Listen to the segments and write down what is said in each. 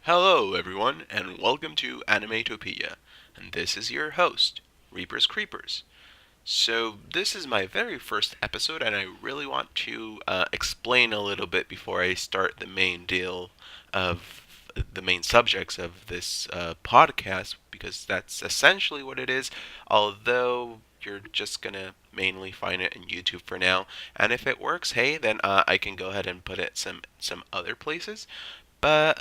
Hello, everyone, and welcome to Animetopeya. And this is your host, Reapers Creepers. So, this is my very first episode, and I really want to explain a little bit before I start the main deal of the main subjects of this podcast, because that's essentially what it is. Although you're just gonna mainly find it in YouTube for now, and if it works, hey, then I can go ahead and put it some other places. But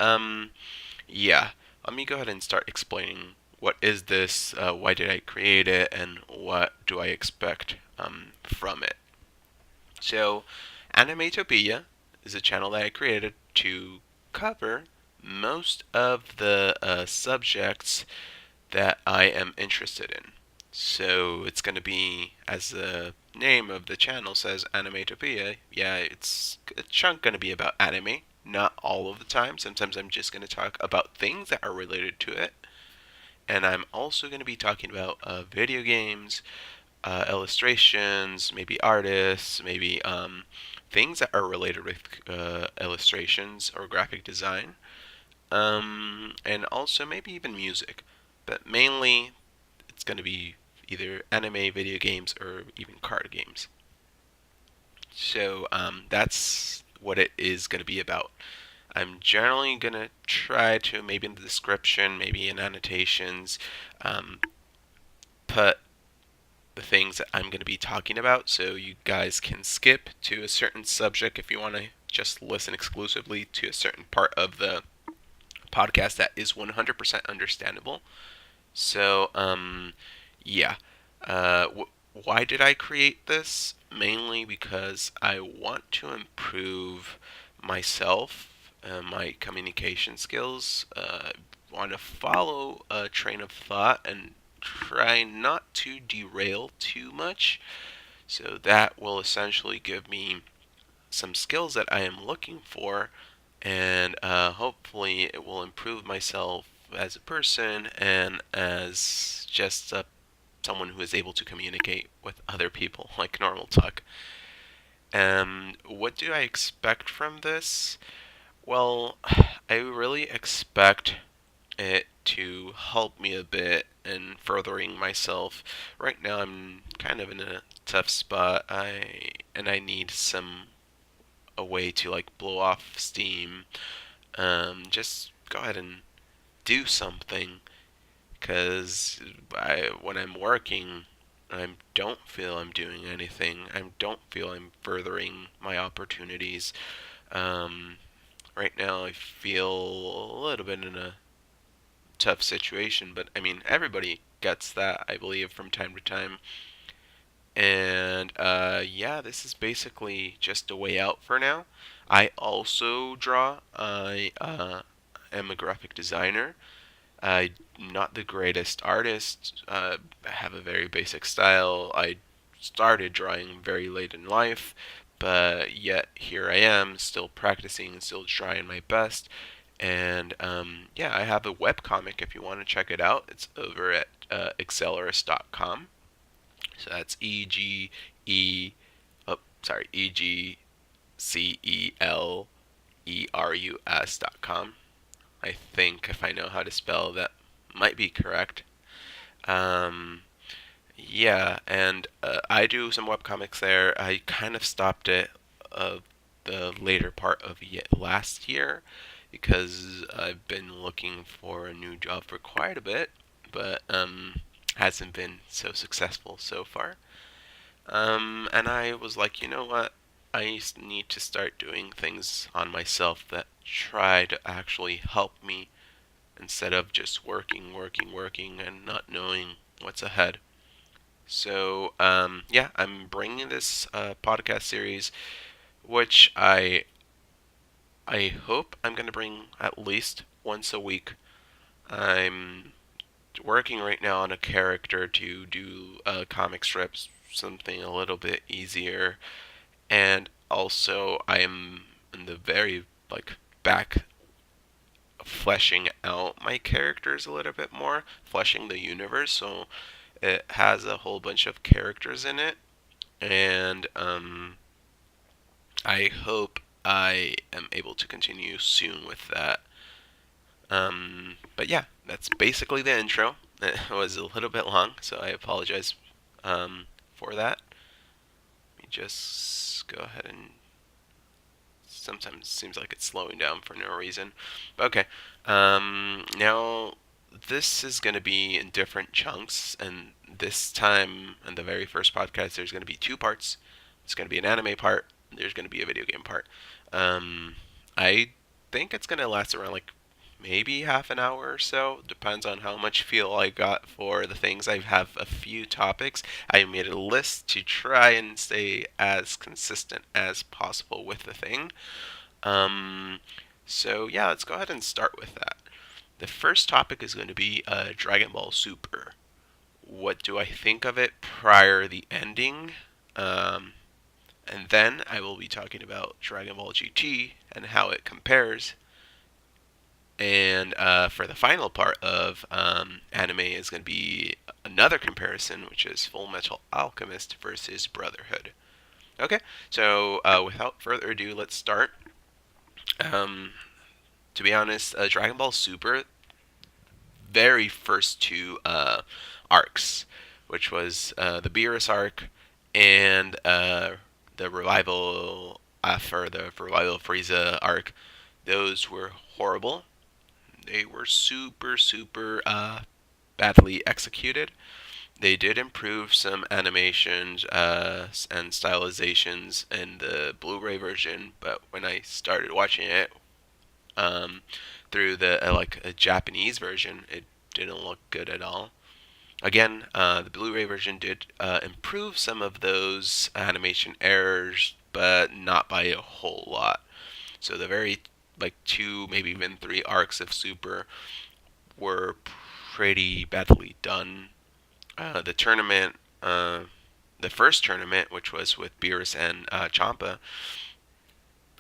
yeah, let me go ahead and start explaining what is this, why did I create it, and what do I expect from it. So, Animetopeya is a channel that I created to cover most of the subjects that I am interested in. So it's going to be, as the name of the channel says, Animetopeya. Yeah, it's a chunk going to be about anime. Not all of the time. Sometimes I'm just going to talk about things that are related to it. And I'm also going to be talking about video games, illustrations, maybe artists, maybe things that are related with illustrations or graphic design, and also maybe even music. But mainly, it's going to be either anime, video games, or even card games. So that's what it is going to be about. I'm generally going to try to, maybe in the description, maybe in annotations, um, put the things that I'm going to be talking about so you guys can skip to a certain subject if you want to just listen exclusively to a certain part of the podcast that is 100% understandable. So yeah. Why did I create this? Mainly because I want to improve myself, my communication skills. Want to follow a train of thought and try not to derail too much. So that will essentially give me some skills that I am looking for, and hopefully it will improve myself as a person and as just someone who is able to communicate with other people like normal talk. What do I expect from this? Well, I really expect it to help me a bit in furthering myself. Right now, I'm kind of in a tough spot. I need some a way to like blow off steam. Just go ahead and do something, because when I'm working, I don't feel I'm doing anything. I don't feel I'm furthering my opportunities. Um, right now, I feel a little bit in a tough situation, but I mean, everybody gets that, I believe, from time to time. And yeah, this is basically just a way out for now. I also draw. I am a graphic designer. I'm not the greatest artist. I have a very basic style. I started drawing very late in life, but yet here I am, still practicing and still trying my best. And yeah, I have a webcomic if you want to check it out. It's over at Excelerus.com. So that's EGCELERUS.com. I think if I know how to spell that might be correct. Um, yeah, and I do some webcomics there. I kind of stopped it the later part of last year because I've been looking for a new job for quite a bit, but hasn't been so successful so far. And I was like, you know what? I need to start doing things on myself that try to actually help me instead of just working, working, working, and not knowing what's ahead. So yeah, I'm bringing this podcast series, which I hope I'm going to bring at least once a week. I'm working right now on a character to do comic strips, something a little bit easier, and also I am in the very like back fleshing out my characters a little bit more, fleshing the universe. So it has a whole bunch of characters in it, and I hope I am able to continue soon with that. But yeah, that's basically the intro. It was a little bit long, so I apologize for that. Let me just go ahead and sometimes it seems like it's slowing down for no reason. But okay. Now, this is going to be in different chunks, and this time, in the very first podcast, there's going to be two parts. It's going to be an anime part, there's going to be a video game part. Um, I think it's going to last around like maybe half an hour or so. Depends on how much feel I got for the things. I have a few topics. I made a list to try and stay as consistent as possible with the thing. Um, so yeah, let's go ahead and start with that. The first topic is going to be Dragon Ball Super. What do I think of it prior the ending? Um, and then I will be talking about Dragon Ball GT and how it compares. And for the final part of anime is going to be another comparison, which is Full Metal Alchemist versus Brotherhood. Okay, so without further ado, let's start. Um, to be honest, Dragon Ball Super, very first two arcs, which was the Beerus arc and the revival after the revival of Frieza arc. Those were horrible. They were super, super badly executed. They did improve some animations and stylizations in the Blu-ray version, but when I started watching it um, through the like a Japanese version, it didn't look good at all. Again, the Blu-ray version did improve some of those animation errors, but not by a whole lot. So the very like two, maybe even three arcs of Super were pretty badly done. The tournament, the first tournament, which was with Beerus and Champa,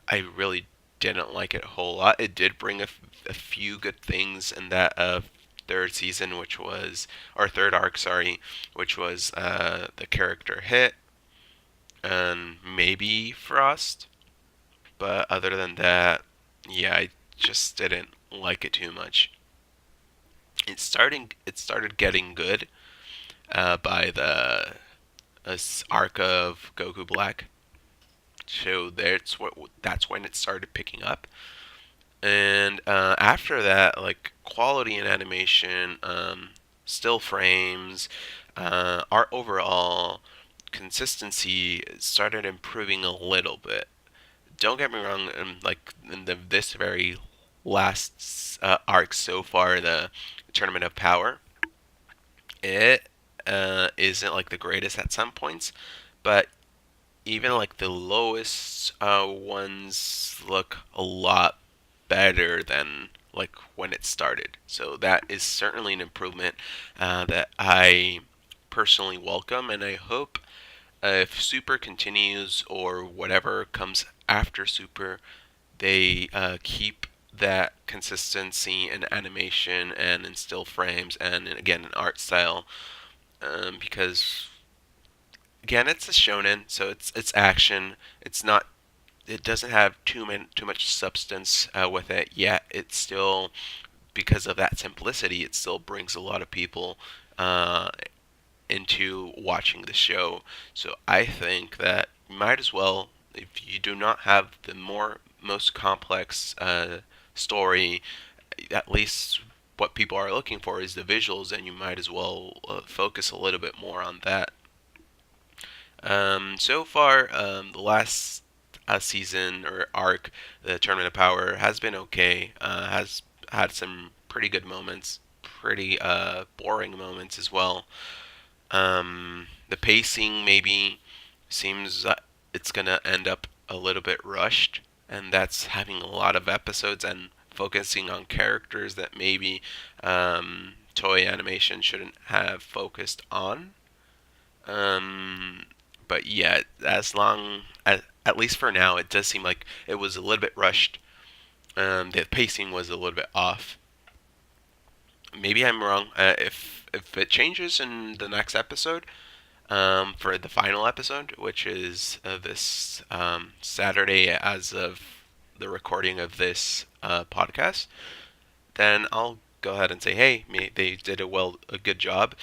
I really didn't like it a whole lot. It did bring a few good things in that third season, which was, or third arc, sorry, which was the character Hit and maybe Frost. But other than that, yeah, I just didn't like it too much. It started getting good by the arc of Goku Black. So that's when it started picking up. And after that, like quality in animation, still frames, our overall consistency started improving a little bit. Don't get me wrong, like in this very last arc so far, the Tournament of Power, it isn't like the greatest at some points, but even like the lowest ones look a lot better than like when it started. So that is certainly an improvement that I personally welcome, and I hope if Super continues or whatever comes after Super, they keep that consistency in animation and in still frames and again in art style, because again it's a shonen, so it's action. It's not. It doesn't have too much substance with it yet. It's still, because of that simplicity, it still brings a lot of people uh, into watching the show. So I think that you might as well, if you do not have the most complex story, at least what people are looking for is the visuals, and you might as well focus a little bit more on that. So far, the last season or arc, the Tournament of Power, has been okay. Has had some pretty good moments, pretty boring moments as well. The pacing maybe seems it's gonna end up a little bit rushed, and that's having a lot of episodes and focusing on characters that maybe Toei Animation shouldn't have focused on. Um, but yeah, at least for now, it does seem like it was a little bit rushed. The pacing was a little bit off. Maybe I'm wrong. If it changes in the next episode, for the final episode, which is this Saturday as of the recording of this podcast, then I'll go ahead and say, hey, they did a good job.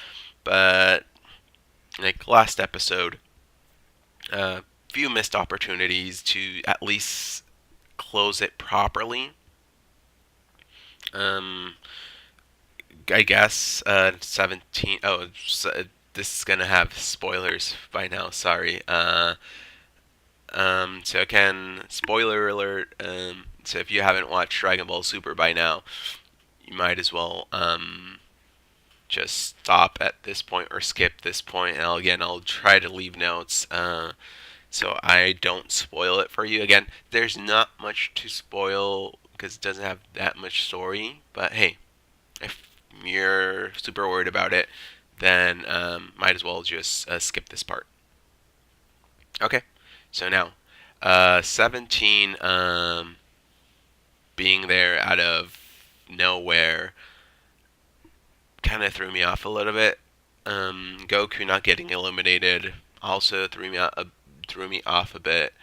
But like last episode, few missed opportunities to at least close it properly. Um, I guess 17. Oh, so this is gonna have spoilers by now. Sorry. So again, spoiler alert. So if you haven't watched Dragon Ball Super by now, you might as well just stop at this point or skip this point. And I'll try to leave notes so I don't spoil it for you. Again, there's not much to spoil because it doesn't have that much story. But hey, if you're super worried about it, then might as well just skip this part. Okay, so now 17 being there out of nowhere kind of threw me off a little bit. Goku not getting eliminated also threw me off a bit.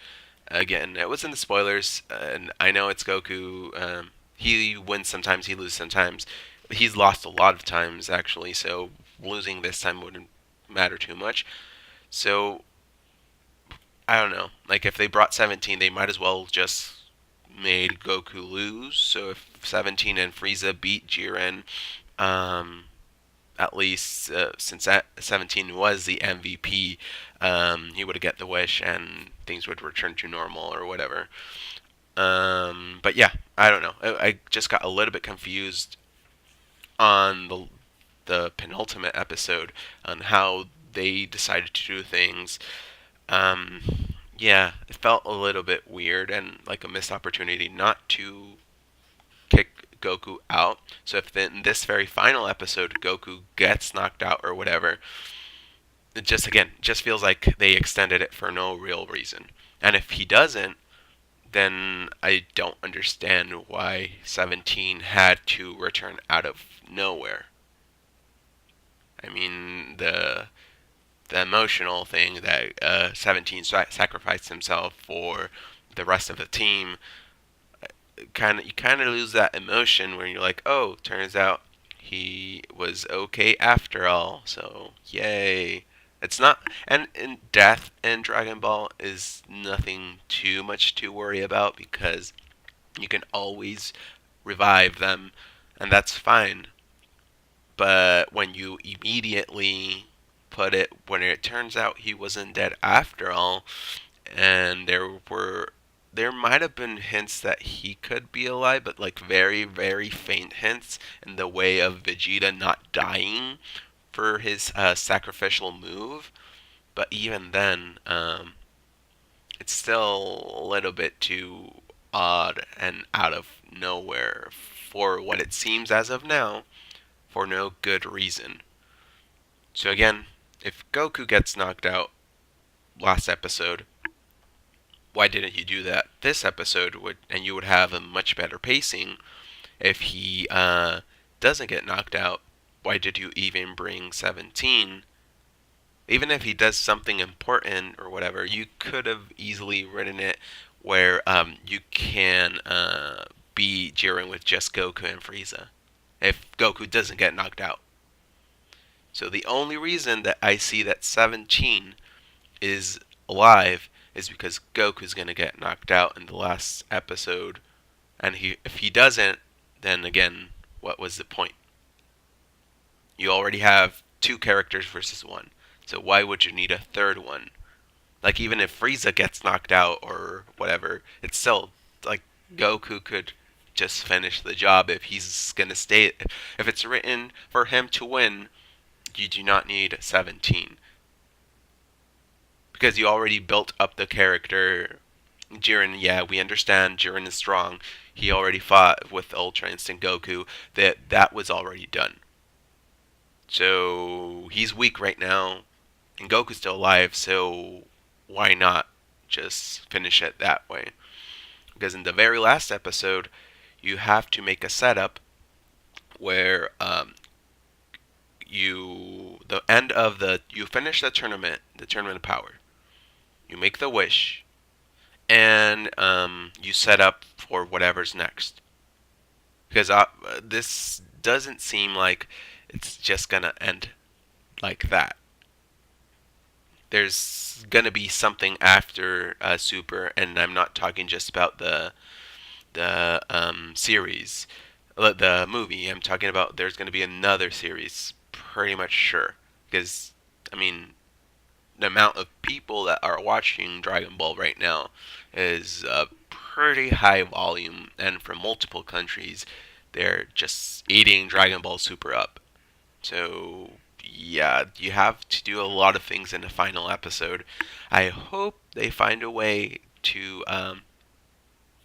Again, it was in the spoilers, and I know it's Goku. He wins sometimes, he loses sometimes. He's lost a lot of times actually, so losing this time wouldn't matter too much. So I don't know. Like if they brought 17, they might as well just made Goku lose. So if 17 and Frieza beat Jiren, um, at least since 17 was the MVP, he would get the wish and things would return to normal or whatever. But yeah, I don't know. I just got a little bit confused on the penultimate episode on how they decided to do things. Um, yeah, it felt a little bit weird and like a missed opportunity not to kick Goku out. So if in this very final episode Goku gets knocked out or whatever, it just feels like they extended it for no real reason. And if he doesn't, then I don't understand why 17 had to return out of nowhere. I mean, the emotional thing that 17 sacrificed himself for the rest of the team, you kind of lose that emotion where you're like, oh, turns out he was okay after all. So yay! It's not, and in death in Dragon Ball is nothing too much to worry about because you can always revive them, and that's fine. But when you immediately when it turns out he wasn't dead after all, and there might have been hints that he could be alive, but like very, very faint hints in the way of Vegeta not dying for his sacrificial move. But even then, it's still a little bit too odd and out of nowhere for what it seems as of now, for no good reason. So again, if Goku gets knocked out last episode, why didn't you do that this episode? And you would have a much better pacing. If he doesn't get knocked out, why did you even bring 17? Even if he does something important or whatever, you could have easily written it where you can be Jiren with just Goku and Frieza. If Goku doesn't get knocked out. So the only reason that I see that 17 is alive is because Goku's gonna get knocked out in the last episode, and if he doesn't, then again, what was the point? You already have two characters versus one, so why would you need a third one? Like even if Frieza gets knocked out or whatever, it's still like Goku could just finish the job if he's gonna stay. If it's written for him to win, you do not need 17 because you already built up the character. Jiren, yeah, we understand Jiren is strong. He already fought with Ultra Instinct Goku. That was already done. So he's weak right now, and Goku's still alive. So why not just finish it that way? Because in the very last episode, you have to make a setup where you finish the tournament of power. You make the wish, and you set up for whatever's next. because this doesn't seem like it's just gonna end like that. There's gonna be something after Super, and I'm not talking just about the series, the movie. I'm talking about there's gonna be another series, pretty much sure. Because I mean, the amount of people that are watching Dragon Ball right now is a pretty high volume, and from multiple countries, they're just eating Dragon Ball Super up. So, yeah, you have to do a lot of things in the final episode. I hope they find a way to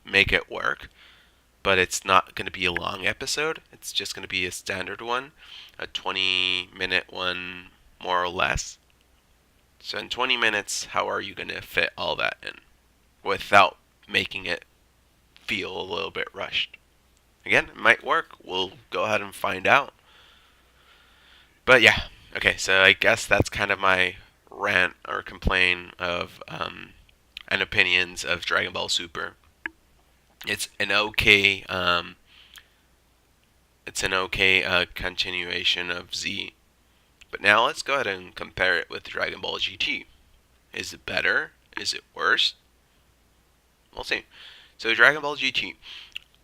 make it work, but it's not going to be a long episode. It's just going to be a standard one, a 20-minute one, more or less. So, in 20 minutes, how are you going to fit all that in without making it feel a little bit rushed? Again, it might work. We'll go ahead and find out. But yeah, okay, so I guess that's kind of my rant or complaint of and opinions of Dragon Ball Super. It's an okay continuation of Z. But now let's go ahead and compare it with Dragon Ball GT. Is it better? Is it worse? We'll see. So Dragon Ball GT,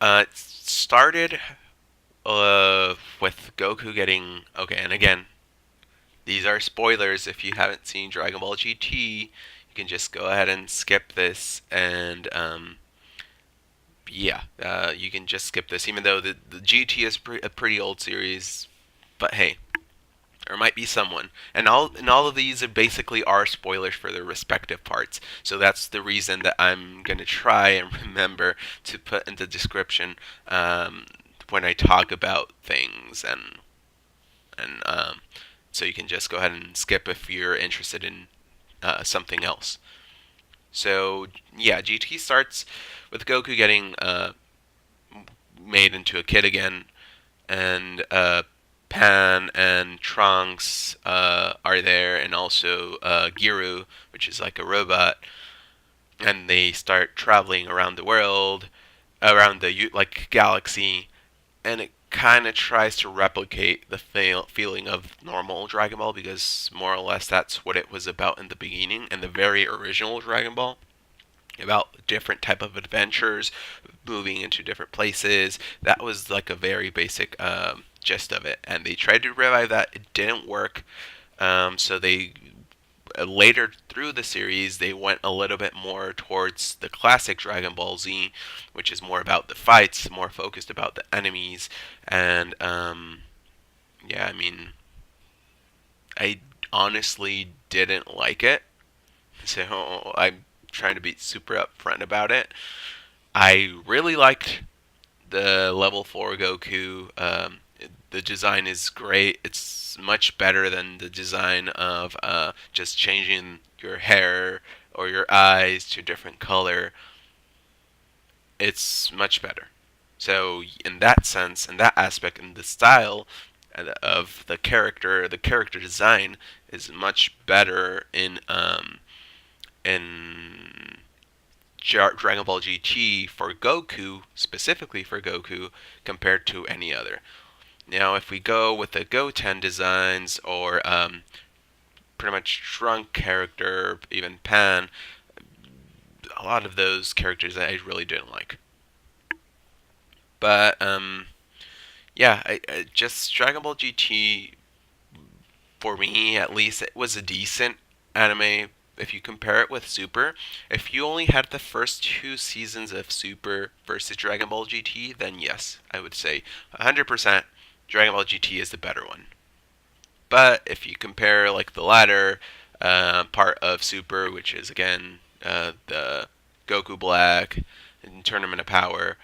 it started with Goku getting okay, and again, these are spoilers. If you haven't seen Dragon Ball GT, you can just go ahead and skip this. And yeah, you can just skip this, even though the GT is a pretty old series. But hey, there might be someone, and all of these are basically are spoilers for their respective parts. So that's the reason that I'm gonna try and remember to put in the description when I talk about things, and so you can just go ahead and skip if you're interested in something else. So yeah, GT starts with Goku getting made into a kid again, and Pan and Trunks are there, and also Giru, which is like a robot, and they start traveling around the world, around the like galaxy, and it kind of tries to replicate the feeling of normal Dragon Ball, because more or less that's what it was about in the beginning, and the very original Dragon Ball, about different type of adventures, moving into different places. That was like a very basic gist of it, and they tried to revive that. It didn't work, so they later through the series they went a little bit more towards the classic Dragon Ball Z, which is more about the fights, more focused about the enemies, and yeah, I mean, I honestly didn't like it, so I'm trying to be super upfront about it. I really liked the level 4 Goku. The design is great. It's much better than the design of just changing your hair or your eyes to a different color. It's much better. So in that sense, in that aspect, in the style of the character design is much better in Dragon Ball GT for Goku, specifically for Goku, compared to any other. Now, if we go with the Goten designs, or pretty much Trunk character, even Pan, a lot of those characters I really didn't like. But yeah, I just Dragon Ball GT, for me at least, it was a decent anime. If you compare it with Super, if you only had the first two seasons of Super versus Dragon Ball GT, then yes, I would say 100% Dragon Ball GT is the better one. But if you compare like the latter part of Super, which is again the Goku Black and Tournament of Power,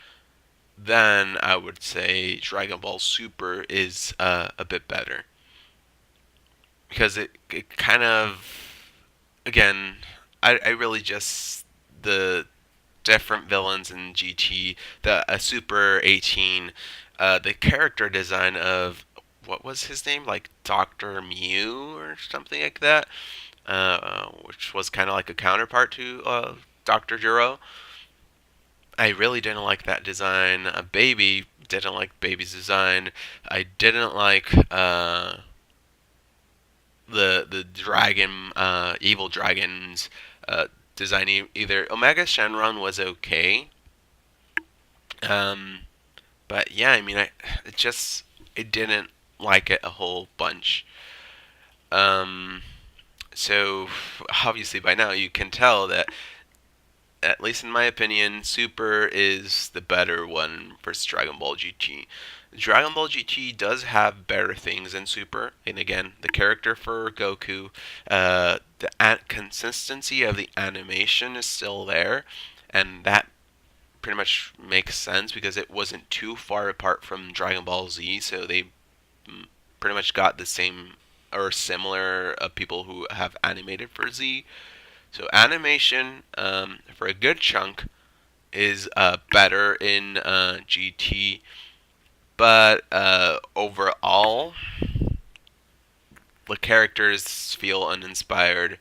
then I would say Dragon Ball Super is a bit better, because it kind of, again, I really just, the different villains in GT, the Super 18, the character design of, what was his name, like Dr. Mew or something like that, which was kind of like a counterpart to Dr. Jiro. I really didn't like that design. Baby, didn't like Baby's design. I didn't like the dragon, evil dragons design either. Omega Shenron was okay, um, but yeah, I mean, it didn't like it a whole bunch. Um, so obviously by now you can tell that, at least in my opinion, Super is the better one versus Dragon Ball GT. Dragon Ball GT does have better things than Super, and again, the character for Goku, the consistency of the animation is still there, and that pretty much makes sense because it wasn't too far apart from Dragon Ball Z, so they pretty much got the same or similar people who have animated for Z. So animation, for a good chunk, is better in GT, but overall, the characters feel uninspired.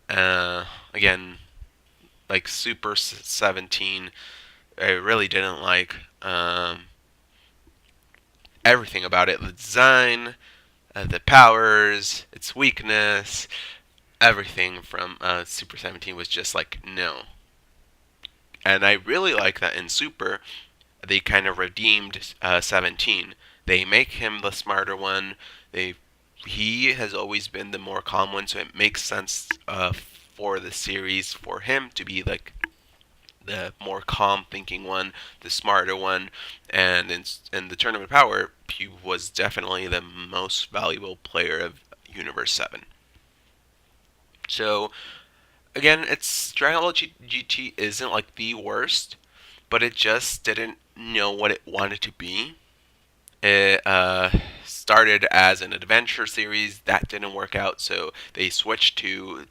Again, like Super 17, I really didn't like everything about it. The design, the powers, its weakness, everything from Super 17 was just like, no. And I really like that in Super, they kind of redeemed 17. They make him the smarter one. He has always been the more calm one, so it makes sense for the series for him to be like the more calm thinking one, the smarter one, and in the Tournament of Power, he was definitely the most valuable player of Universe 7. So again, it's Dragon Ball GT isn't like the worst, but it just didn't know what it wanted to be. It started as an adventure series that didn't work out, so they switched to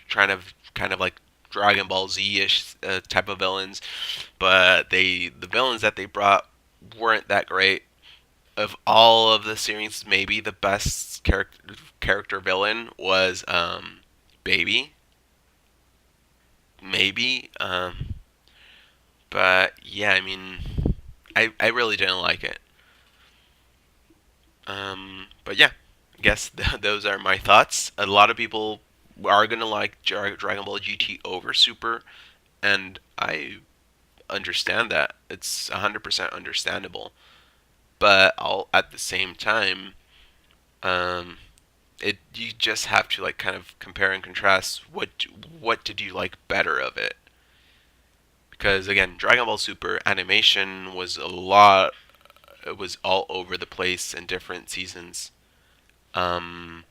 trying to kind of like Dragon Ball Z-ish type of villains, but the villains that they brought weren't that great. Of all of the series, maybe the best character villain was Baby. Maybe, but yeah, I mean, I really didn't like it. But yeah, I guess those are my thoughts. A lot of people are gonna like Dragon Ball GT over Super, and I understand that. It's 100% understandable. But I'll at the same time, um, you just have to like kind of compare and contrast. What did you like better of it? Because again, Dragon Ball Super animation was a lot. It was all over the place in different seasons. Um,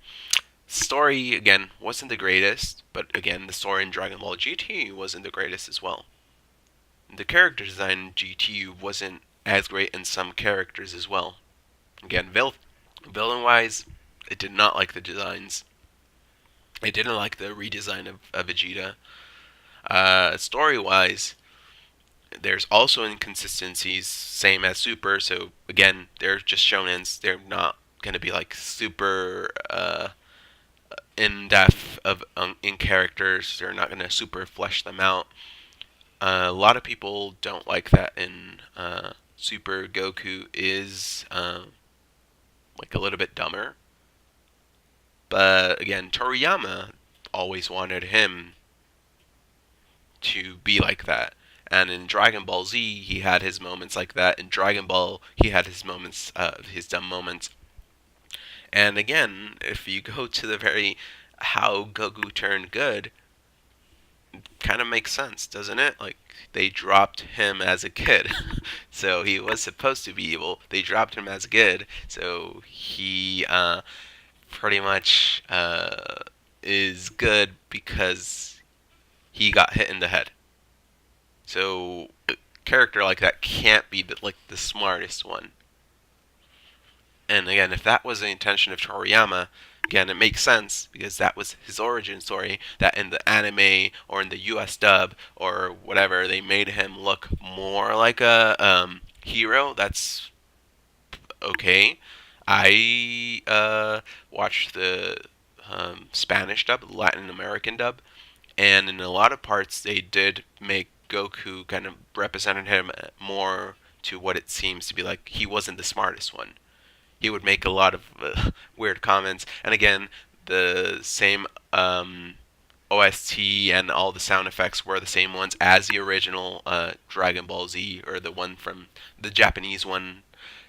Story again wasn't the greatest, but again, the story in Dragon Ball GT wasn't the greatest as well. The character design in GT wasn't as great in some characters as well. Again, villain wise, I did not like the designs. I didn't like the redesign of Vegeta. Story wise, there's also inconsistencies, same as Super. So again, they're just shonens. They're not gonna be like super in depth of in characters. They're not gonna super flesh them out. A lot of people don't like that in Super. Goku is like a little bit dumber, but again, Toriyama always wanted him to be like that. And in Dragon Ball Z, he had his moments like that. In Dragon Ball, he had his moments, his dumb moments. And again, if you go to the very how Goku turned good, kind of makes sense, doesn't it? Like they dropped him as a kid, so he was supposed to be evil. They dropped him as a kid, so he pretty much is good because he got hit in the head. So a character like that can't be like the smartest one. And again, if that was the intention of Toriyama, again, it makes sense because that was his origin story. That in the anime or in the U.S. dub or whatever, they made him look more like a hero. That's okay. I watched the Spanish dub, Latin American dub, and in a lot of parts they did make Goku kind of represented him more to what it seems to be like. He wasn't the smartest one. He would make a lot of weird comments, and again, the same OST and all the sound effects were the same ones as the original Dragon Ball Z, or the one from the Japanese one.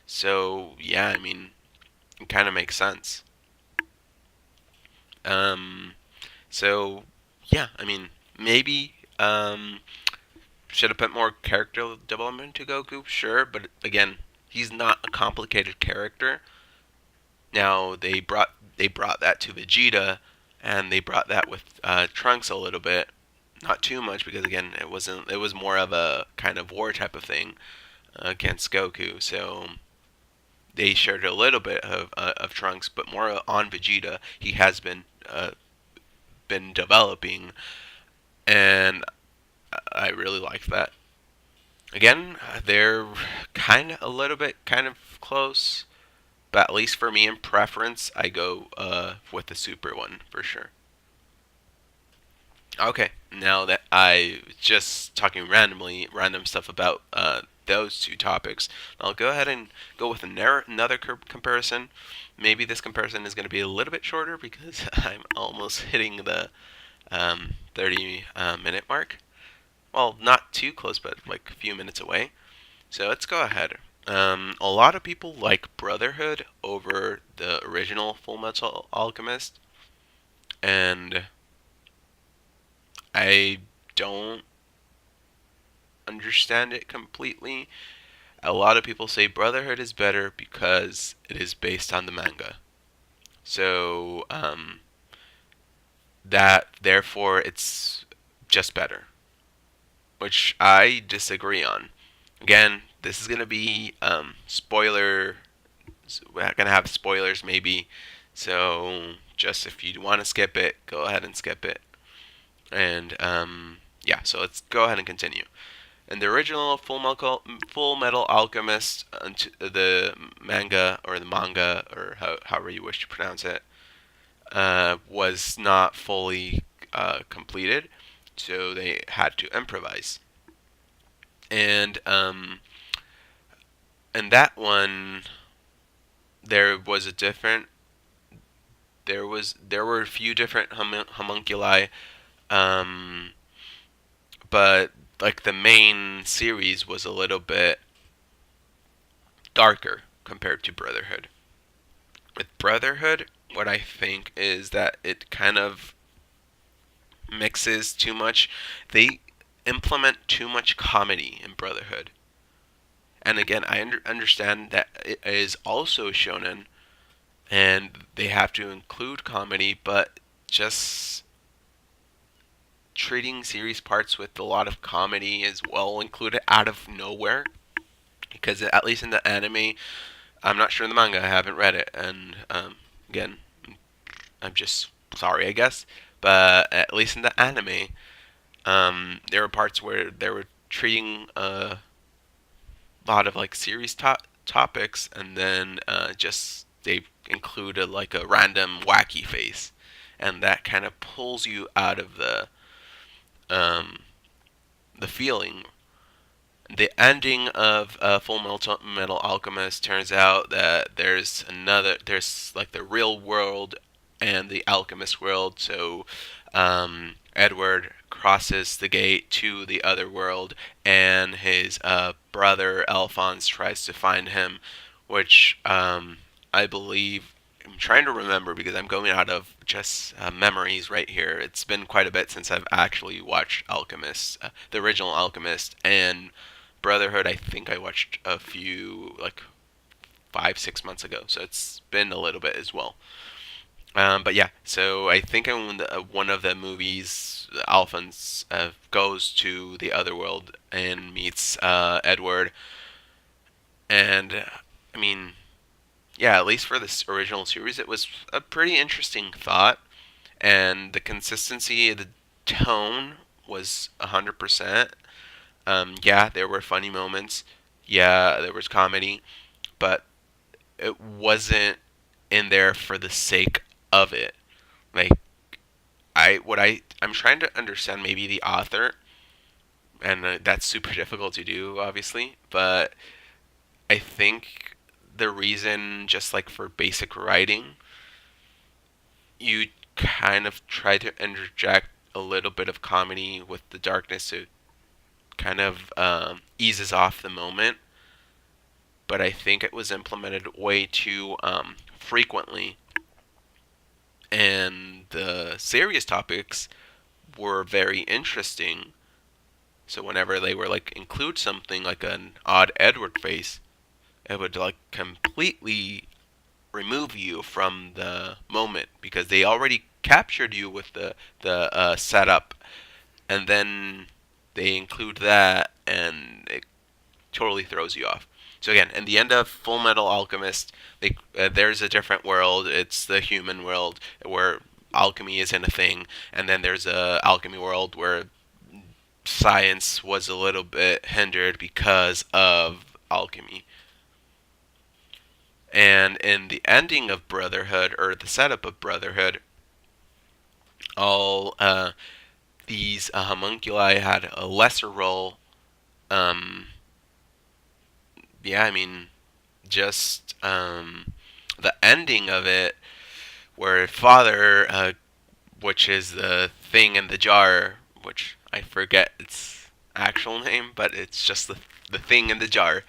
So yeah, I mean, it kind of makes sense. Um, so yeah, I mean, maybe should have put more character development to Goku, sure, but again, he's not a complicated character. Now they brought that to Vegeta, and they brought that with Trunks a little bit, not too much because again it was more of a kind of war type of thing against Goku. So they shared a little bit of Trunks, but more on Vegeta. He has been developing, and I really like that. Again, they're kind of a little bit kind of close, but at least for me in preference, I go with the super one for sure. Okay, now that I just talking randomly, random stuff about those two topics, I'll go ahead and go with another comparison. Maybe this comparison is going to be a little bit shorter because I'm almost hitting the 30 minute mark. Well, not too close, but like a few minutes away. So let's go ahead. A lot of people like Brotherhood over the original Full Metal Alchemist, and I don't understand it completely. A lot of people say Brotherhood is better because it is based on the manga. So, that, therefore, it's just better, which I disagree on. Again, this is going to be spoiler. We're going to have spoilers maybe. So, just if you want to skip it, go ahead and skip it. And, yeah, so let's go ahead and continue. In the original Full Metal Alchemist, the manga or the manga or however you wish to pronounce it, was not fully completed, so they had to improvise. And in that one, there was a different. There were a few different homunculi, um, but like the main series was a little bit darker compared to Brotherhood. With Brotherhood, what I think is that it kind of mixes too much. They implement too much comedy in Brotherhood. And again, I understand that it is also shonen, and they have to include comedy, but just treating series parts with a lot of comedy as well included out of nowhere. Because at least in the anime, I'm not sure in the manga. I haven't read it, and again, I'm just sorry, I guess. But at least in the anime, there were parts where they were treating a lot of like serious topics, and then just they include like a random wacky face, and that kind of pulls you out of um, the feeling. The ending of Full Metal Alchemist turns out that there's like the real world and the alchemist world. So Edward crosses the gate to the other world, and his brother Alphonse tries to find him, which I believe. I'm trying to remember because I'm going out of just memories right here. It's been quite a bit since I've actually watched Alchemist, the original Alchemist, and Brotherhood. I think I watched a few like 5 6 months ago, so it's been a little bit as well. But yeah, so I think in one of the movies, Alphonse goes to the other world and meets Edward, and I mean, yeah, at least for this original series, it was a pretty interesting thought, and the consistency of the tone was 100%. Yeah, there were funny moments. Yeah, there was comedy, but it wasn't in there for the sake of it. Like I'm trying to understand maybe the author, and that's super difficult to do, obviously. But I think the reason, just like for basic writing, you kind of try to interject a little bit of comedy with the darkness, so it kind of eases off the moment. But I think it was implemented way too frequently, and the serious topics were very interesting. So whenever they were like include something like an odd Edward face, it would like completely remove you from the moment because they already captured you with the setup, and then they include that, and it totally throws you off. So again, in the end of Full Metal Alchemist, there's a different world. It's the human world where alchemy isn't a thing, and then there's a alchemy world where science was a little bit hindered because of alchemy. And in the ending of Brotherhood, or the setup of Brotherhood, all these homunculi had a lesser role. Um, yeah, I mean, just the ending of it, where Father, which is the thing in the jar, which I forget its actual name, but it's just the thing in the jar,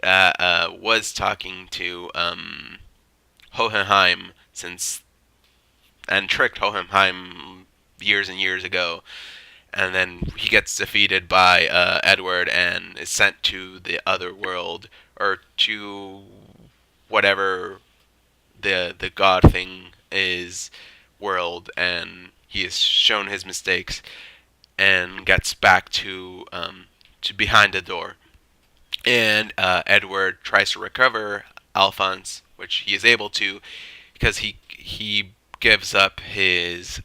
was talking to Hohenheim since and tricked Hohenheim years and years ago, and then he gets defeated by Edward and is sent to the other world, or to whatever the god thing is world, and he is shown his mistakes and gets back to behind the door. And Edward tries to recover Alphonse, which he is able to, because he gives up his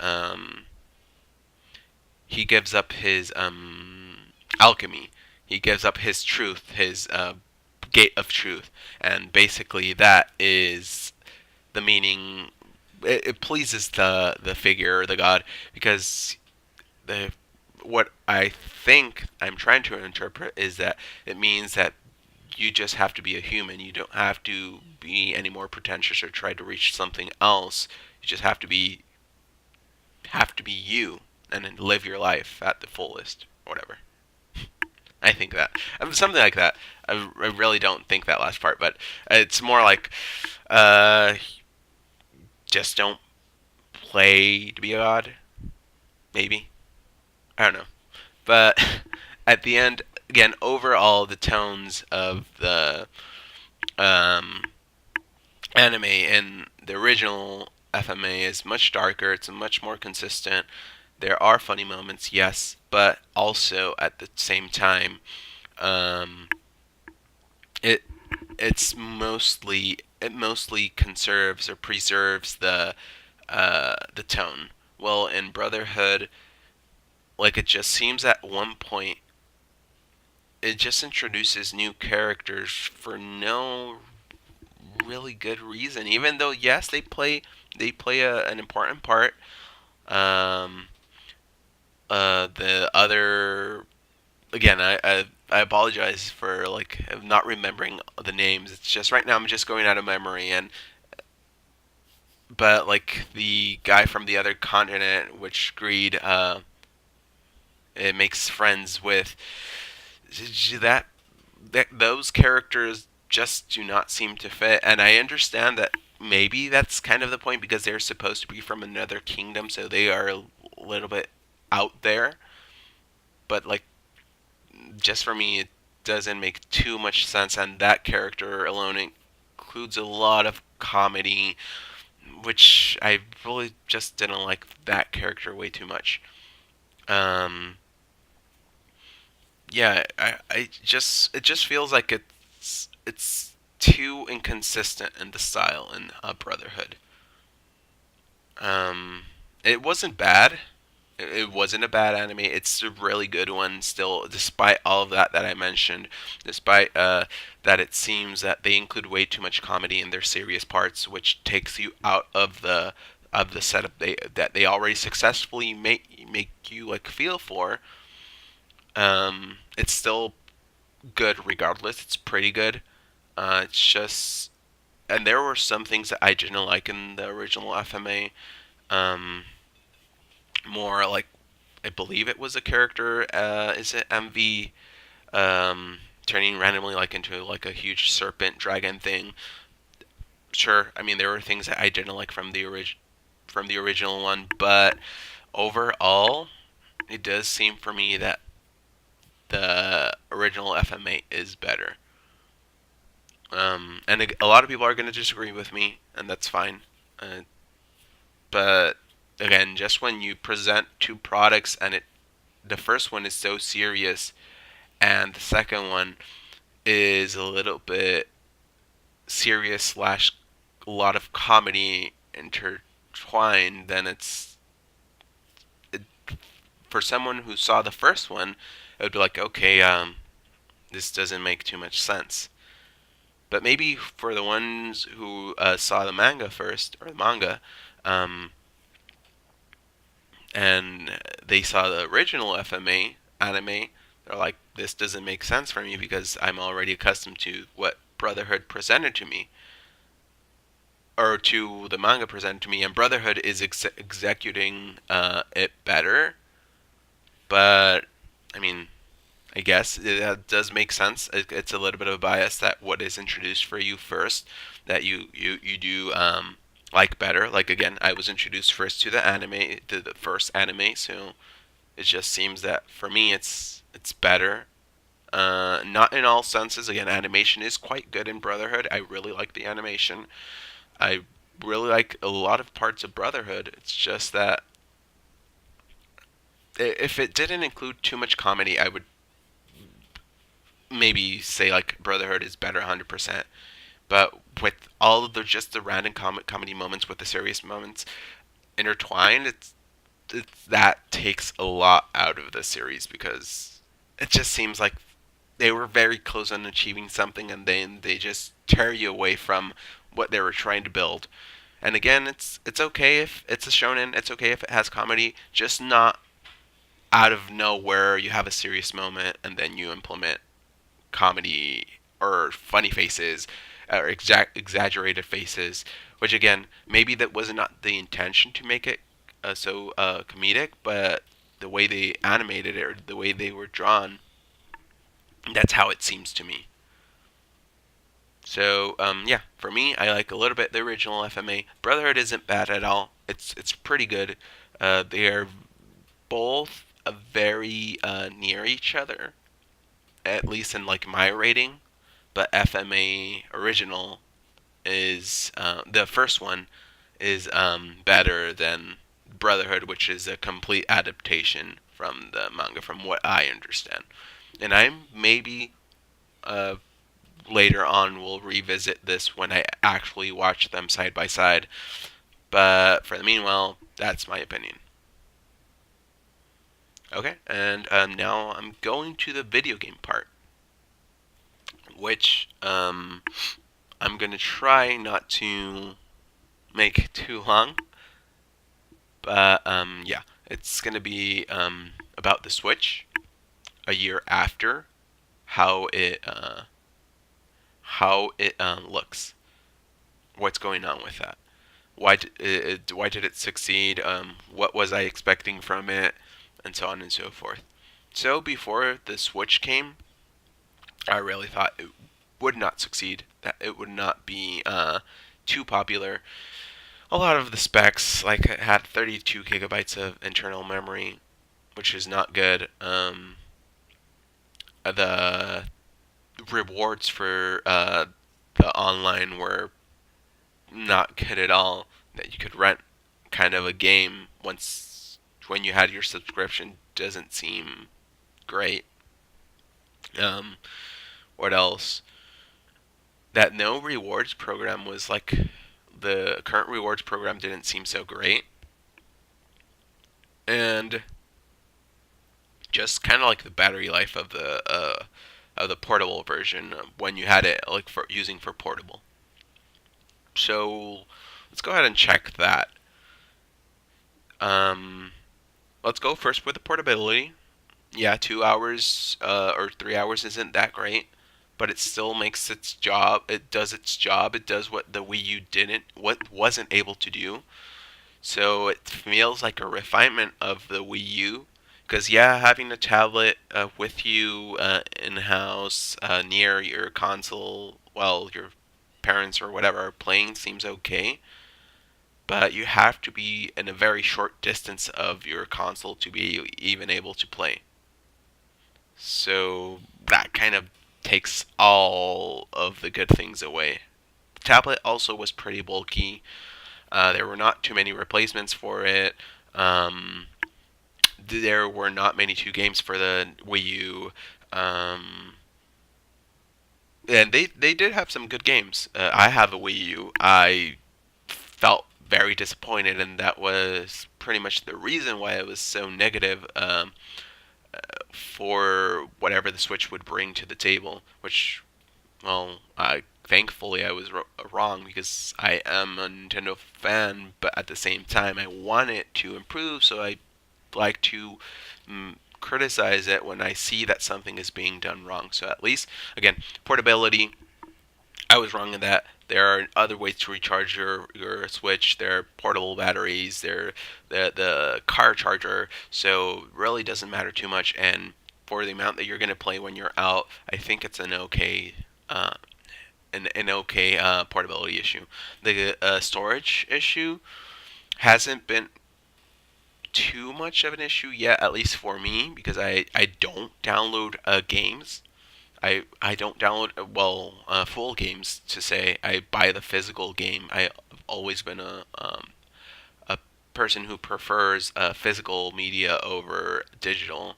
alchemy. He gives up his truth, his gate of truth, and basically that is the meaning. It pleases the figure, the god, because the what I think I'm trying to interpret is that it means that you just have to be a human. You don't have to be any more pretentious or try to reach something else. You just have to be you and then live your life at the fullest, or whatever. I think that something like that. I really don't think that last part, but it's more like uh, just don't play to be a god. Maybe, I don't know. But at the end, again, overall, the tones of the um, anime and the original FMA is much darker. It's much more consistent. There are funny moments, yes, but also at the same time, um, it it mostly conserves or preserves the tone. Well, in Brotherhood, like it just seems at one point it just introduces new characters for no really good reason. Even though yes, they play an important part. Um, the other again, I apologize for like not remembering the names. It's just right now I'm just going out of memory, and but like the guy from the other continent, which Greed it makes friends with, that those characters just do not seem to fit. And I understand that maybe that's kind of the point because they're supposed to be from another kingdom, so they are a little bit out there. But like, just for me, it doesn't make too much sense. And that character alone includes a lot of comedy, which I really just didn't like that character way too much. Um, yeah, I just it just feels like it's too inconsistent in the style in Brotherhood. Um, it wasn't bad. It wasn't a bad anime. It's a really good one still, despite all of that I mentioned. Despite that, it seems that they include way too much comedy in their serious parts, which takes you out of the setup that they already successfully make you like feel for. It's still good regardless. It's pretty good. It's just, and there were some things that I didn't like in the original FMA. Um, More like, I believe it was a character. Is it MV? Turning randomly like into like a huge serpent dragon thing. Sure, I mean there were things that I didn't like from the original one, but overall, it does seem for me that the original FMA is better. And a lot of people are going to disagree with me, and that's fine. Uh, but again, just when you present two products and the first one is so serious and the second one is a little bit serious slash a lot of comedy intertwined, then it, for someone who saw the first one, it would be like, okay, this doesn't make too much sense. But maybe for the ones who saw the manga first, or the manga, um, and they saw the original FMA anime, they're like, this doesn't make sense for me because I'm already accustomed to what Brotherhood presented to me, or to the manga presented to me, and Brotherhood is executing it better. But I mean, I guess that does make sense. It's a little bit of a bias that what is introduced for you first that you do like better. Like again, I was introduced first to the anime, to the first anime, so it just seems that for me it's better. Not in all senses. Again, animation is quite good in Brotherhood. I really like the animation. I really like a lot of parts of Brotherhood. It's just that if it didn't include too much comedy, I would maybe say like Brotherhood is better 100%. But with all of the just the random comedy moments with the serious moments intertwined, it's that takes a lot out of the series because it just seems like they were very close on achieving something and then they just tear you away from what they were trying to build. And again, it's okay if it's a shonen, it's okay if it has comedy, just not out of nowhere you have a serious moment and then you implement comedy or funny faces or exaggerated faces, which again, maybe that was not the intention to make it so comedic, but the way they animated it or the way they were drawn, that's how it seems to me. So yeah, for me, I like a little bit the original FMA. Brotherhood isn't bad at all. It's pretty good. They are both very near each other, at least in like my rating. But FMA original is the first one is better than Brotherhood, which is a complete adaptation from the manga, from what I understand. And I maybe uh, later on will revisit this when I actually watch them side by side. But for the meanwhile, that's my opinion. Okay, and now I'm going to the video game part, which I'm gonna try not to make too long. But yeah, it's gonna be about the Switch a year after, how it looks, what's going on with that. Why did it succeed? What was I expecting from it, and so on and so forth. So before the Switch came, I really thought it would not succeed. That it would not be too popular. A lot of the specs, like it had 32 gigabytes of internal memory, which is not good. The rewards for the online were not good at all. That you could rent kind of a game once when you had your subscription doesn't seem great. Um, what else? That no rewards program was like the current rewards program didn't seem so great, and just kind of like the battery life of the portable version when you had it like for using for portable. So let's go ahead and check that. Um, let's go first with the portability. Yeah, 2 hours or 3 hours isn't that great. but it still makes its job. It does its job. It does what the Wii U didn't, what wasn't able to do. So it feels like a refinement of the Wii U. Because yeah, having a tablet with you in house near your console while your parents or whatever are playing seems okay. But you have to be in a very short distance of your console to be even able to play. So that kind of takes all of the good things away. The tablet also was pretty bulky. There were not too many replacements for it. Um, there were not many 2 games for the Wii U. Um, and they did have some good games. I have a Wii U. I felt very disappointed, and that was pretty much the reason why I was so negative for whatever the Switch would bring to the table. Which, well, thankfully I was wrong because I am a Nintendo fan, but at the same time I want it to improve, so I like to criticize it when I see that something is being done wrong. So at least, again, portability, I was wrong in that. There are other ways to recharge your Switch. There are portable batteries. There, the car charger. So it really doesn't matter too much. And for the amount that you're gonna play when you're out, I think it's an okay portability issue. The storage issue hasn't been too much of an issue yet, at least for me, because I don't download games. I don't download full games to say. I buy the physical game. I've always been a person who prefers physical media over digital.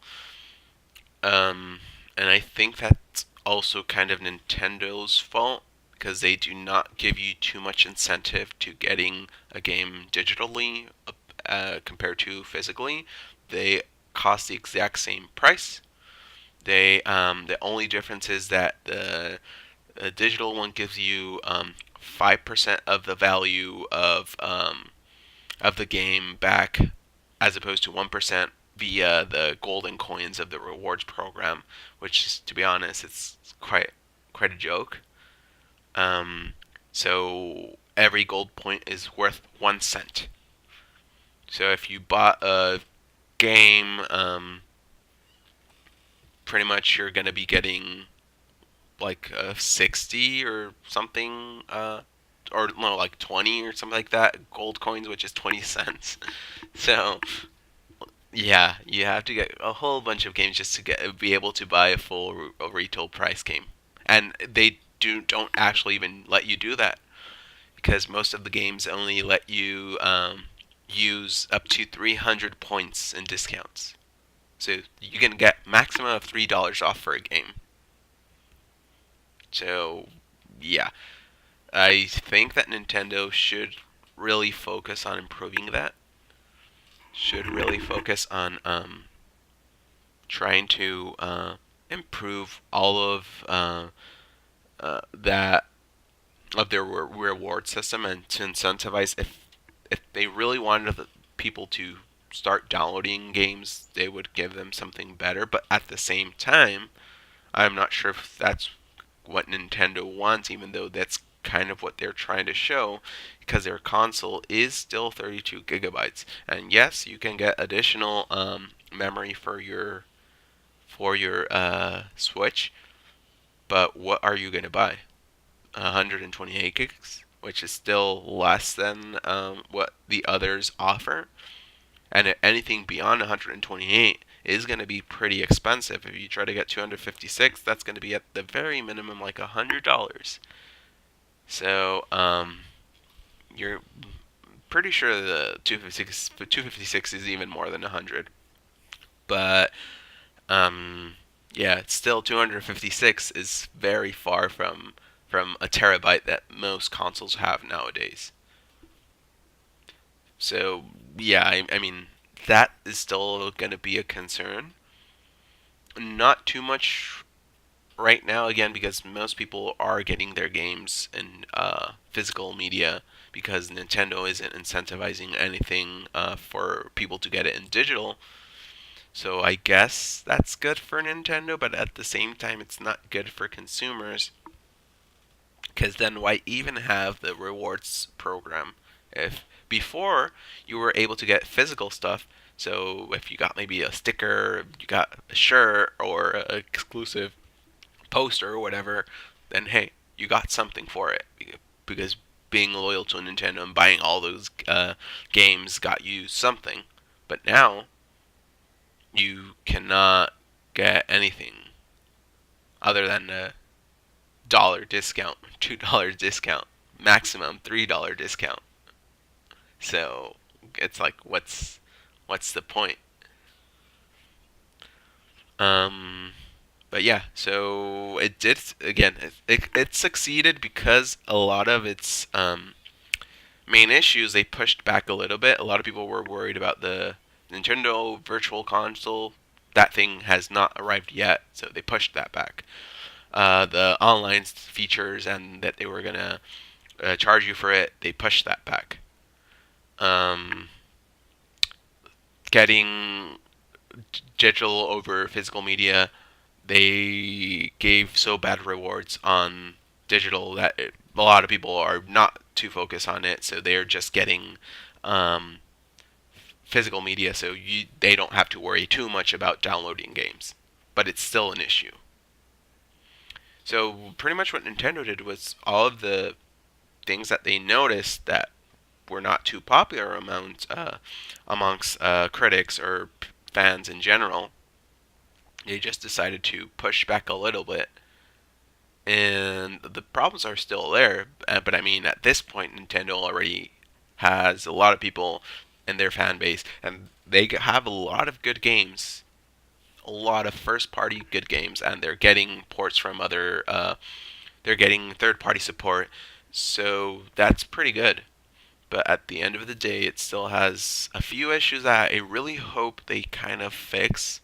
Um, and I think that's also kind of Nintendo's fault because they do not give you too much incentive to getting a game digitally compared to physically. They cost the exact same price. The only difference is that the digital one gives you 5% of the value of the game back, as opposed to 1% via the golden coins of the rewards program, which is, to be honest, it's quite a joke. Um, so every gold point is worth 1 cent. So if you bought a game, pretty much you're gonna be getting like 60 or something, or no, like 20 or something like that gold coins, which is 20 cents. So yeah, you have to get a whole bunch of games just to be able to buy a full retail price game, and they don't actually even let you do that because most of the games only let you use up to 300 points in discounts. So you can get maximum of $3 off for a game. So yeah, I think that Nintendo should really focus on improving that. Should really focus on trying to improve all of that of their reward system and to incentivize if they really wanted the people to start downloading games, they would give them something better. But at the same time, I'm not sure if that's what Nintendo wants, even though that's kind of what they're trying to show, because their console is still 32 gigabytes. And yes, you can get additional memory for your Switch, but what are you gonna buy? 128 gigs, which is still less than what the others offer. And anything beyond 128 is going to be pretty expensive. If you try to get 256, that's going to be at the very minimum like $100. So you're pretty sure the 256 is even more than 100. But yeah, it's still 256 is very far from a terabyte that most consoles have nowadays. So yeah, I mean that is still going to be a concern. Not too much right now, again, because most people are getting their games in physical media because Nintendo isn't incentivizing anything for people to get it in digital. So I guess that's good for Nintendo, but at the same time, it's not good for consumers. Because then why even have the rewards program? If before you were able to get physical stuff, so if you got maybe a sticker, you got a shirt or an exclusive poster or whatever, then hey, you got something for it. Because being loyal to Nintendo and buying all those games got you something. But now you cannot get anything other than a dollar discount, $2 discount, maximum $3 discount. So it's like, what's the point? Um, but yeah, so it did again. It succeeded because a lot of its main issues they pushed back a little bit. A lot of people were worried about the Nintendo Virtual Console. That thing has not arrived yet, so they pushed that back. The online features and that they were gonna charge you for it, they pushed that back. Um, Getting digital over physical media, they gave so bad rewards on digital that a lot of people are not too focused on it, so they're just getting um, physical media, so they don't have to worry too much about downloading games. But it's still an issue. So pretty much what Nintendo did was all of the things that they noticed that were not too popular amongst critics or fans in general. They just decided to push back a little bit, and the problems are still there. But I mean, at this point, Nintendo already has a lot of people in their fan base, and they have a lot of good games, a lot of first-party good games, and they're getting ports from other. They're getting third-party support, so that's pretty good. But at the end of the day, it still has a few issues that I really hope they kind of fix.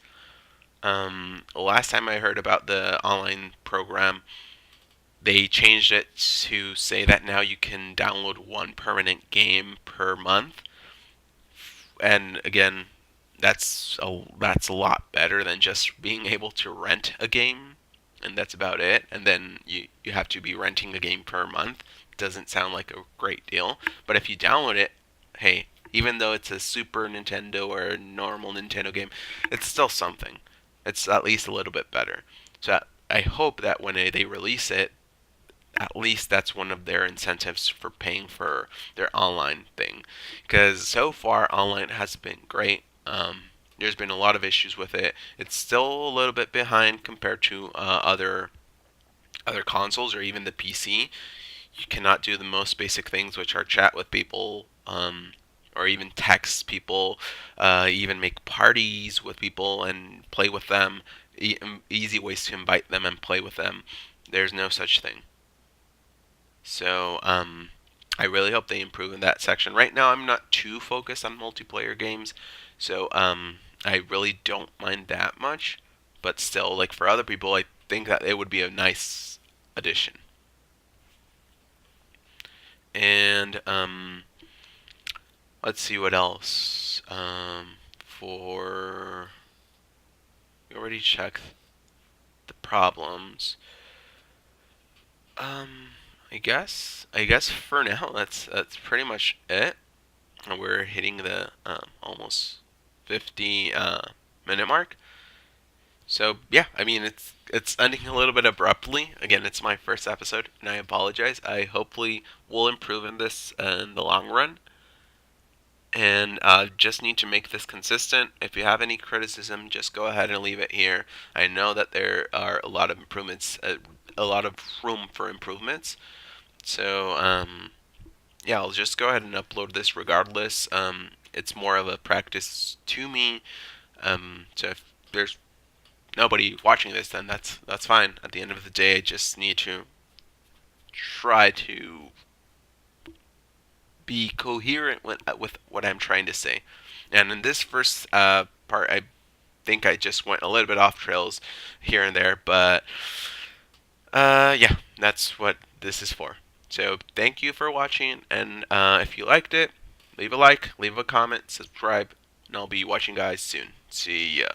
Last time I heard about the online program, they changed it to say that now you can download one permanent game per month. And again, that's a lot better than just being able to rent a game, and that's about it. And then you have to be renting a game per month. Doesn't sound like a great deal, but if you download it, hey, even though it's a Super Nintendo or a normal Nintendo game, it's still something. It's at least a little bit better. So I hope that when they release it, at least that's one of their incentives for paying for their online thing. Because so far, online has been great. There's been a lot of issues with it. It's still a little bit behind compared to other consoles or even the PC. You cannot do the most basic things, which are chat with people, or even text people, even make parties with people and play with them. Easy ways to invite them and play with them. There's no such thing. So I really hope they improve in that section. Right now, I'm not too focused on multiplayer games, so I really don't mind that much. But still, like for other people, I think that it would be a nice addition. And let's see what else. For we already checked the problems. Um, I guess for now that's pretty much it. We're hitting the almost 50 minute mark. So yeah, I mean it's ending a little bit abruptly. Again, it's my first episode, and I apologize. I hopefully will improve in this in the long run, and just need to make this consistent. If you have any criticism, just go ahead and leave it here. I know that there are a lot of improvements, a lot of room for improvements. So yeah, I'll just go ahead and upload this regardless. It's more of a practice to me. So if there's nobody watching this, then that's fine. At the end of the day, I just need to try to be coherent with what I'm trying to say. And in this first part, I think I just went a little bit off trails here and there, but yeah, that's what this is for. So thank you for watching, and if you liked it, leave a like, leave a comment, subscribe, and I'll be watching guys soon. See ya.